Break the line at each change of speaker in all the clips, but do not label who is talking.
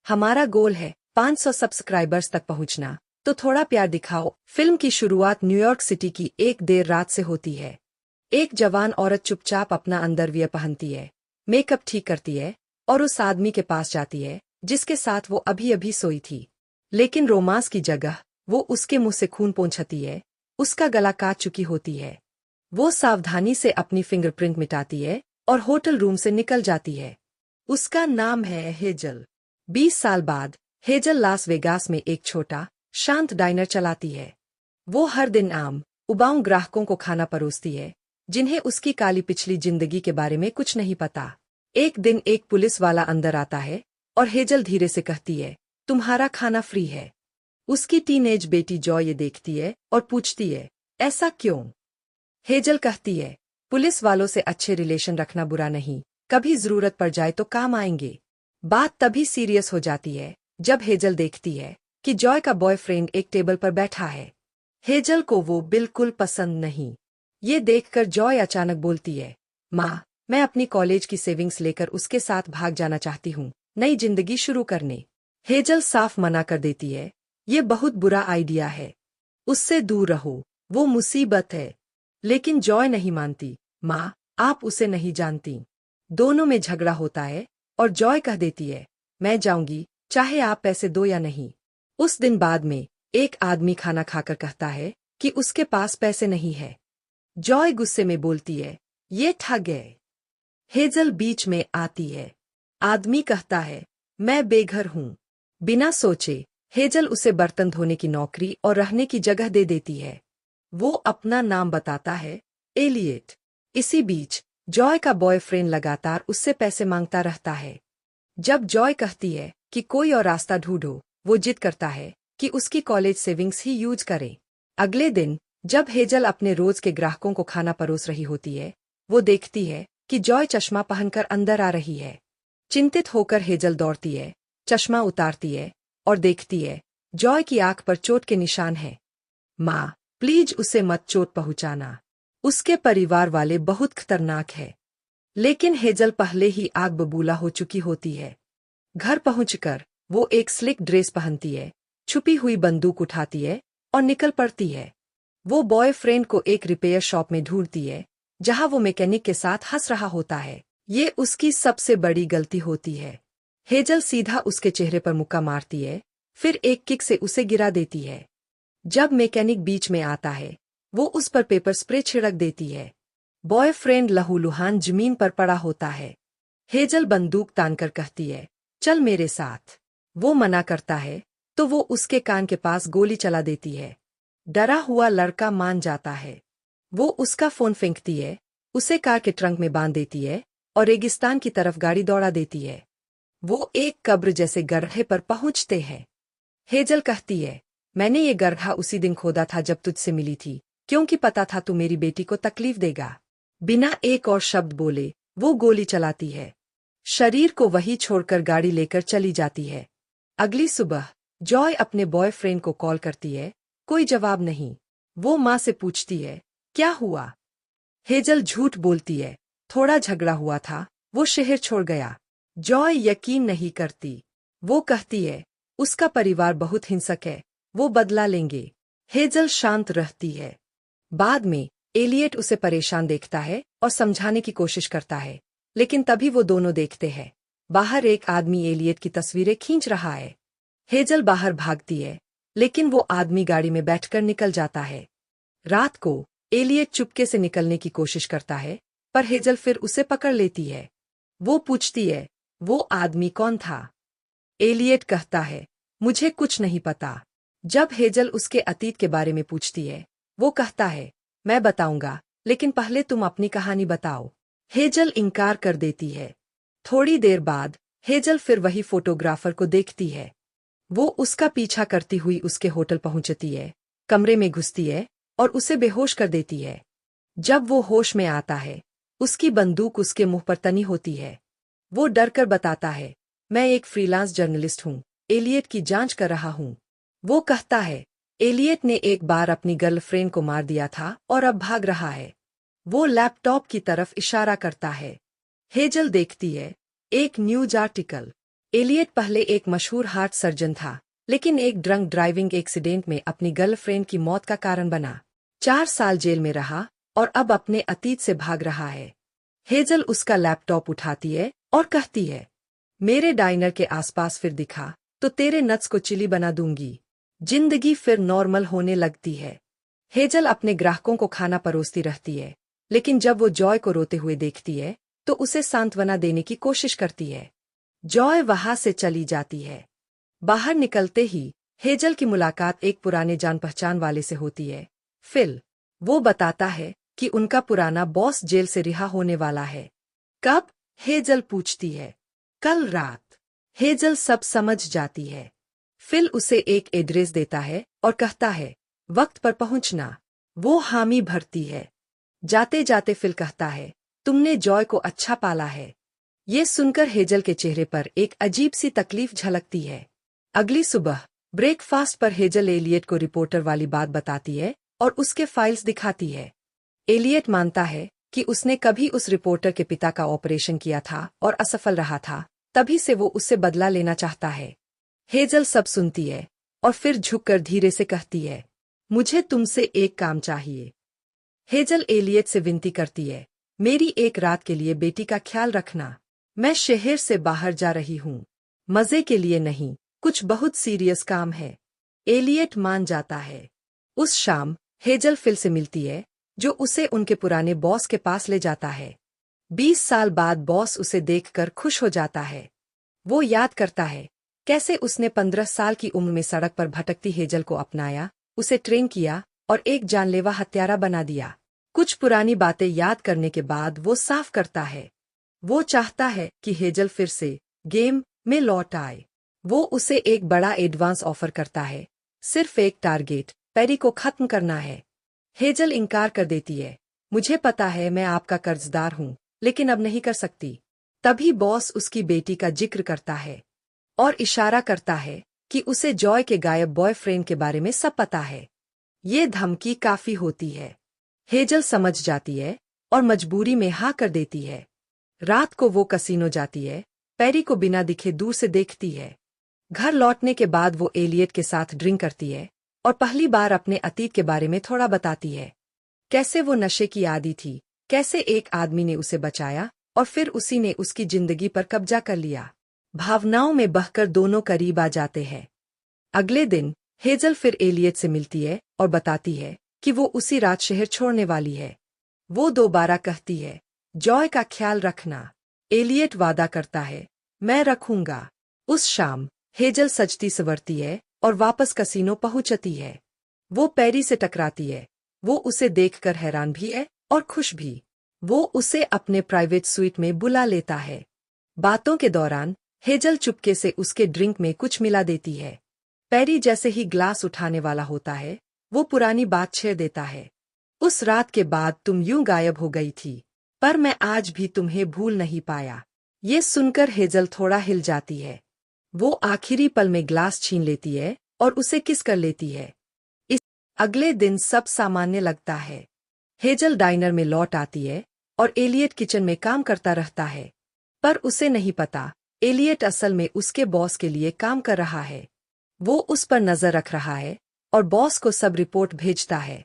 हमारा गोल है 500 सब्सक्राइबर्स तक पहुंचना, तो थोड़ा प्यार दिखाओ। फिल्म की शुरुआत न्यूयॉर्क सिटी की एक देर रात से होती है। एक जवान औरत चुपचाप अपना अंडरवियर पहनती है, मेकअप ठीक करती है और उस आदमी के पास जाती है जिसके साथ वो अभी अभी सोई थी। लेकिन रोमांस की जगह वो उसके मुंह से खून पोंछती है, उसका गला काट चुकी होती है। वो सावधानी से अपनी फिंगरप्रिंट मिटाती है और होटल रूम से निकल जाती है। उसका नाम है हेजल। 20 साल बाद हेजल लास वेगास में एक छोटा शांत डाइनर चलाती है। वो हर दिन आम उबाऊ ग्राहकों को खाना परोसती है जिन्हें उसकी काली पिछली जिंदगी के बारे में कुछ नहीं पता। एक दिन एक पुलिस वाला अंदर आता है और हेजल धीरे से कहती है, तुम्हारा खाना फ्री है। उसकी टीनेज बेटी जॉय ये देखती है और पूछती है, ऐसा क्यों? हेजल कहती है, पुलिस वालों से अच्छे रिलेशन रखना बुरा नहीं, कभी जरूरत पड़ जाए तो काम आएंगे। बात तभी सीरियस हो जाती है जब हेजल देखती है कि जॉय का बॉयफ्रेंड एक टेबल पर बैठा है। हेजल को वो बिल्कुल पसंद नहीं। ये देखकर जॉय अचानक बोलती है, माँ, मैं अपनी कॉलेज की सेविंग्स लेकर उसके साथ भाग जाना चाहती हूँ, नई जिंदगी शुरू करने। हेजल साफ मना कर देती है, ये बहुत बुरा आइडिया है, उससे दूर रहो, वो मुसीबत है। लेकिन जॉय नहीं मानती। माँ, आप उसे नहीं जानती। दोनों में झगड़ा होता है और जॉय कह देती है, मैं जाऊंगी, चाहे आप पैसे दो या नहीं। उस दिन बाद में एक आदमी खाना खाकर कहता है कि उसके पास पैसे नहीं है। जॉय गुस्से में बोलती है, ये ठग है। हेजल बीच में आती है। आदमी कहता है, मैं बेघर हूँ। बिना सोचे हेजल उसे बर्तन धोने की नौकरी और रहने की जगह दे देती है। वो अपना नाम बताता है, एलियट। इसी बीच जॉय का बॉयफ्रेंड लगातार उससे पैसे मांगता रहता है। जब जॉय कहती है कि कोई और रास्ता ढूंढो, वो जिद करता है कि उसकी कॉलेज सेविंग्स ही यूज करे। अगले दिन जब हेजल अपने रोज के ग्राहकों को खाना परोस रही होती है, वो देखती है कि जॉय चश्मा पहनकर अंदर आ रही है। चिंतित होकर हेजल दौड़ती है, चश्मा उतारती है और देखती है जॉय की आंख पर चोट के निशान हैं। माँ, प्लीज उसे मत चोट पहुंचाना, उसके परिवार वाले बहुत खतरनाक है। लेकिन हेजल पहले ही आग बबूला हो चुकी होती है। घर पहुंचकर वो एक स्लिक ड्रेस पहनती है, छुपी हुई बंदूक उठाती है और निकल पड़ती है। वो बॉयफ्रेंड को एक रिपेयर शॉप में ढूंढती है जहां वो मैकेनिक के साथ हंस रहा होता है। ये उसकी सबसे बड़ी गलती होती है। हेजल सीधा उसके चेहरे पर मुक्का मारती है, फिर एक किक से उसे गिरा देती है। जब मैकेनिक बीच में आता है, वो उस पर पेपर स्प्रे छिड़क देती है। बॉयफ्रेंड लहूलुहान जमीन पर पड़ा होता है। हेजल बंदूक तानकर कहती है, चल मेरे साथ। वो मना करता है तो वो उसके कान के पास गोली चला देती है। डरा हुआ लड़का मान जाता है। वो उसका फोन फेंकती है, उसे कार के ट्रंक में बांध देती है और रेगिस्तान की तरफ गाड़ी दौड़ा देती है। वो एक कब्र जैसे गड्ढे पर पहुंचते हैं। हेजल कहती है, मैंने ये गड्ढा उसी दिन खोदा था जब तुझसे मिली थी, क्योंकि पता था तू मेरी बेटी को तकलीफ देगा। बिना एक और शब्द बोले वो गोली चलाती है। शरीर को वही छोड़कर गाड़ी लेकर चली जाती है। अगली सुबह जॉय अपने बॉयफ्रेंड को कॉल करती है, कोई जवाब नहीं। वो माँ से पूछती है, क्या हुआ? हेजल झूठ बोलती है, थोड़ा झगड़ा हुआ था, वो शहर छोड़ गया। जॉय यकीन नहीं करती। वो कहती है, उसका परिवार बहुत हिंसक है, वो बदला लेंगे। हेजल शांत रहती है। बाद में एलियट उसे परेशान देखता है और समझाने की कोशिश करता है, लेकिन तभी वो दोनों देखते हैं बाहर एक आदमी एलियट की तस्वीरें खींच रहा है। हेजल बाहर भागती है, लेकिन वो आदमी गाड़ी में बैठकर निकल जाता है। रात को एलियट चुपके से निकलने की कोशिश करता है, पर हेजल फिर उसे पकड़ लेती है। वो पूछती है, वो आदमी कौन था? एलियट कहता है, मुझे कुछ नहीं पता। जब हेजल उसके अतीत के बारे में पूछती है, वो कहता है, मैं बताऊंगा, लेकिन पहले तुम अपनी कहानी बताओ। हेजल इनकार कर देती है। थोड़ी देर बाद हेजल फिर वही फोटोग्राफर को देखती है। वो उसका पीछा करती हुई उसके होटल पहुंचती है, कमरे में घुसती है और उसे बेहोश कर देती है। जब वो होश में आता है, उसकी बंदूक उसके मुंह पर तनी होती है। वो डरकर बताता है, मैं एक फ्रीलांस जर्नलिस्ट हूँ, एलियट की जांच कर रहा हूँ। वो कहता है, एलियट ने एक बार अपनी गर्लफ्रेंड को मार दिया था और अब भाग रहा है। वो लैपटॉप की तरफ इशारा करता है। हेजल देखती है, एक न्यूज आर्टिकल। एलियट पहले एक मशहूर हार्ट सर्जन था, लेकिन एक ड्रंक ड्राइविंग एक्सीडेंट में अपनी गर्लफ्रेंड की मौत का कारण बना। 4 साल जेल में रहा और अब अपने अतीत से भाग रहा है। हेजल उसका लैपटॉप उठाती है और कहती है, मेरे डाइनर के आसपास फिर दिखा तो तेरे नट्स को चिली बना दूंगी। जिंदगी फिर नॉर्मल होने लगती है। हेजल अपने ग्राहकों को खाना परोसती रहती है, लेकिन जब वो जॉय को रोते हुए देखती है तो उसे सांत्वना देने की कोशिश करती है। जॉय वहां से चली जाती है। बाहर निकलते ही हेजल की मुलाकात एक पुराने जान पहचान वाले से होती है, फिल। वो बताता है कि उनका पुराना बॉस जेल से रिहा होने वाला है। कब? हेजल पूछती है। कल रात। हेजल सब समझ जाती है। फिल उसे एक एड्रेस देता है और कहता है, वक्त पर पहुंचना। वो हामी भरती है। जाते जाते फिल कहता है, तुमने जॉय को अच्छा पाला है। ये सुनकर हेजल के चेहरे पर एक अजीब सी तकलीफ झलकती है। अगली सुबह ब्रेकफास्ट पर हेजल एलियट को रिपोर्टर वाली बात बताती है और उसके फाइल्स दिखाती है। एलियट मानता है कि उसने कभी उस रिपोर्टर के पिता का ऑपरेशन किया था और असफल रहा था, तभी से वो उससे बदला लेना चाहता है। हेजल सब सुनती है और फिर झुककर धीरे से कहती है, मुझे तुमसे एक काम चाहिए। हेजल एलियट से विनती करती है, मेरी एक रात के लिए बेटी का ख्याल रखना। मैं शहर से बाहर जा रही हूँ। मजे के लिए नहीं, कुछ बहुत सीरियस काम है। एलियट मान जाता है। उस शाम हेजल फिल से मिलती है, जो उसे उनके पुराने बॉस के पास ले जाता है। 20 साल बाद बॉस उसे देखकर खुश हो जाता है। वो याद करता है कैसे उसने 15 साल की उम्र में सड़क पर भटकती हेजल को अपनाया, उसे ट्रेन किया और एक जानलेवा हत्यारा बना दिया। कुछ पुरानी बातें याद करने के बाद वो साफ करता है। वो चाहता है कि हेजल फिर से गेम में लौट आए। वो उसे एक बड़ा एडवांस ऑफर करता है, सिर्फ एक टारगेट, पेरी को खत्म करना है। हेजल इनकार कर देती है, मुझे पता है मैं आपका कर्जदार हूँ, लेकिन अब नहीं कर सकती। तभी बॉस उसकी बेटी का जिक्र करता है और इशारा करता है कि उसे जॉय के गायब बॉयफ्रेंड के बारे में सब पता है। ये धमकी काफी होती है। हेजल समझ जाती है और मजबूरी में हाँ कर देती है। रात को वो कसीनो जाती है, पेरी को बिना दिखे दूर से देखती है। घर लौटने के बाद वो एलियट के साथ ड्रिंक करती है और पहली बार अपने अतीत के बारे में थोड़ा बताती है। कैसे वो नशे की आदी थी, कैसे एक आदमी ने उसे बचाया और फिर उसी ने उसकी जिंदगी पर कब्जा कर लिया। भावनाओं में बहकर दोनों करीब आ जाते हैं। अगले दिन हेजल फिर एलियट से मिलती है और बताती है कि वो उसी रात शहर छोड़ने वाली है। वो दोबारा कहती है, जॉय का ख्याल रखना। एलियट वादा करता है, मैं रखूंगा। उस शाम हेजल सजती संवरती है और वापस कसीनो पहुंचती है। वो पेरी से टकराती है। वो उसे देखकर हैरान भी है और खुश भी। वो उसे अपने प्राइवेट स्वीट में बुला लेता है। बातों के दौरान हेजल चुपके से उसके ड्रिंक में कुछ मिला देती है। पेरी जैसे ही ग्लास उठाने वाला होता है, वो पुरानी बात छेड़ देता है। उस रात के बाद तुम यूं गायब हो गई थी, पर मैं आज भी तुम्हें भूल नहीं पाया। ये सुनकर हेजल थोड़ा हिल जाती है। वो आखिरी पल में ग्लास छीन लेती है और उसे किस कर लेती है। इस अगले दिन सब सामान्य लगता है। हेजल डाइनर में लौट आती है और एलियट किचन में काम करता रहता है। पर उसे नहीं पता, एलियट असल में उसके बॉस के लिए काम कर रहा है। वो उस पर नजर रख रहा है और बॉस को सब रिपोर्ट भेजता है।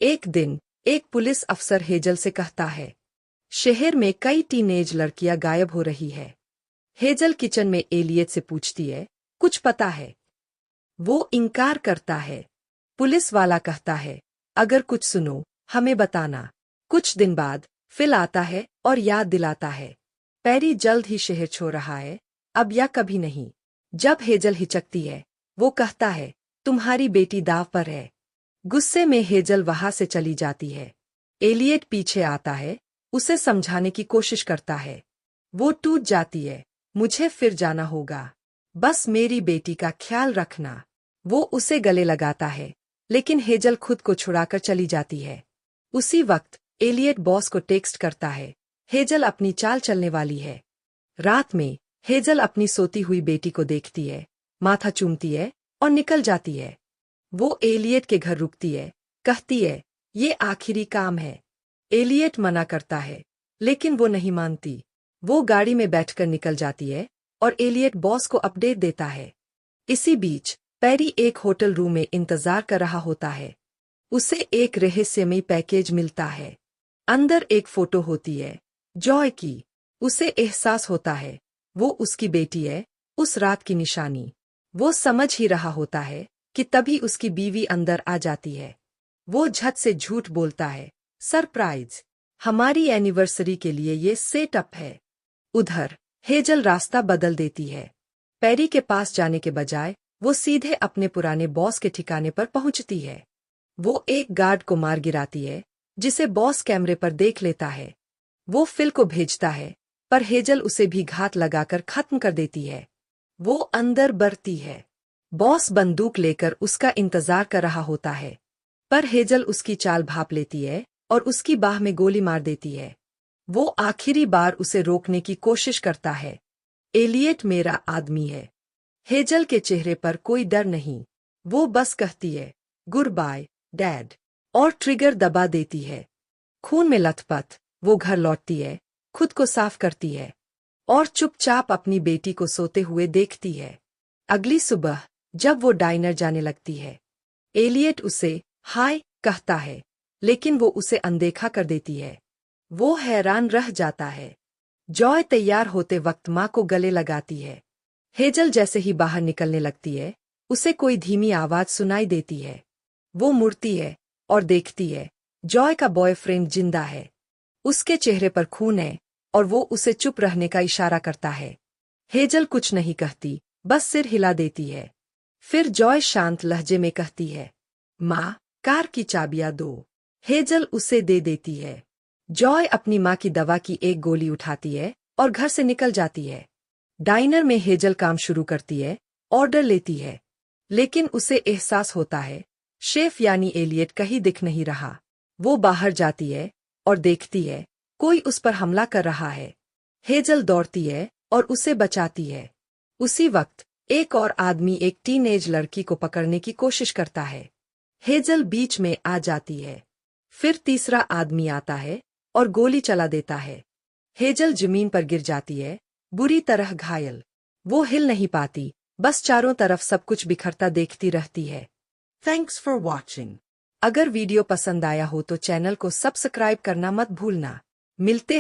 एक दिन एक पुलिस अफसर हेजल से कहता है, शहर में कई टीनेज लड़कियां गायब हो रही है। हेजल किचन में एलियट से पूछती है, कुछ पता है? वो इनकार करता है। पुलिस वाला कहता है, अगर कुछ सुनो हमें बताना। कुछ दिन बाद फिल आता है और याद दिलाता है, पेरी जल्द ही शहर छोड़ रहा है, अब या कभी नहीं। जब हेजल हिचकती है, वो कहता है, तुम्हारी बेटी दाव पर है। गुस्से में हेजल वहां से चली जाती है। एलियट पीछे आता है, उसे समझाने की कोशिश करता है। वो टूट जाती है, मुझे फिर जाना होगा, बस मेरी बेटी का ख्याल रखना। वो उसे गले लगाता है, लेकिन हेजल खुद को छुड़ाकर चली जाती है। उसी वक्त एलियट बॉस को टेक्स्ट करता है, हेजल अपनी चाल चलने वाली है। रात में हेजल अपनी सोती हुई बेटी को देखती है, माथा चूमती है और निकल जाती है। वो एलियट के घर रुकती है, कहती है, ये आखिरी काम है। एलियट मना करता है, लेकिन वो नहीं मानती। वो गाड़ी में बैठकर निकल जाती है और एलियट बॉस को अपडेट देता है। इसी बीच पैरी एक होटल रूम में इंतजार कर रहा होता है। उसे एक रहस्यमयी पैकेज मिलता है। अंदर एक फोटो होती है जॉय की। उसे एहसास होता है वो उसकी बेटी है, उस रात की निशानी। वो समझ ही रहा होता है कि तभी उसकी बीवी अंदर आ जाती है। वो झट से झूठ बोलता है, सरप्राइज, हमारी एनिवर्सरी के लिए ये सेटअप है। उधर हेजल रास्ता बदल देती है। पैरी के पास जाने के बजाय वो सीधे अपने पुराने बॉस के ठिकाने पर पहुंचती है। वो एक गार्ड को मार गिराती है, जिसे बॉस कैमरे पर देख लेता है। वो फिल को भेजता है, पर हेजल उसे भी घात लगाकर खत्म कर देती है। वो अंदर बढ़ती है। बॉस बंदूक लेकर उसका इंतजार कर रहा होता है, पर हेजल उसकी चाल भांप लेती है और उसकी बाह में गोली मार देती है। वो आखिरी बार उसे रोकने की कोशिश करता है। एलियट मेरा आदमी है। हेजल के चेहरे पर कोई डर नहीं। वो बस कहती है, गुड बाय डैड, और ट्रिगर दबा देती है। खून में लथपथ वो घर लौटती है, खुद को साफ करती है और चुपचाप अपनी बेटी को सोते हुए देखती है। अगली सुबह जब वो डाइनर जाने लगती है, एलियट उसे हाय कहता है, लेकिन वो उसे अनदेखा कर देती है। वो हैरान रह जाता है। जॉय तैयार होते वक्त माँ को गले लगाती है। हेजल जैसे ही बाहर निकलने लगती है, उसे कोई धीमी आवाज सुनाई देती है। वो मुड़ती है और देखती है जॉय का बॉयफ्रेंड जिंदा है। उसके चेहरे पर खून है और वो उसे चुप रहने का इशारा करता है। हेजल कुछ नहीं कहती, बस सिर हिला देती है। फिर जॉय शांत लहजे में कहती है, माँ, कार की चाबियां दो। हेजल उसे दे देती है। जॉय अपनी माँ की दवा की एक गोली उठाती है और घर से निकल जाती है। डाइनर में हेजल काम शुरू करती है, ऑर्डर लेती है, लेकिन उसे एहसास होता है शेफ यानी एलियट कहीं दिख नहीं रहा। वो बाहर जाती है और देखती है कोई उस पर हमला कर रहा है। हेजल दौड़ती है और उसे बचाती है। उसी वक्त एक और आदमी एक टीनेज लड़की को पकड़ने की कोशिश करता है। हेजल बीच में आ जाती है। फिर तीसरा आदमी आता है और गोली चला देता है। हेजल जमीन पर गिर जाती है, बुरी तरह घायल। वो हिल नहीं पाती, बस चारों तरफ सब कुछ बिखरता देखती रहती है। Thanks for watching. अगर वीडियो पसंद आया हो तो चैनल को सब्सक्राइब करना मत भूलना। मिलते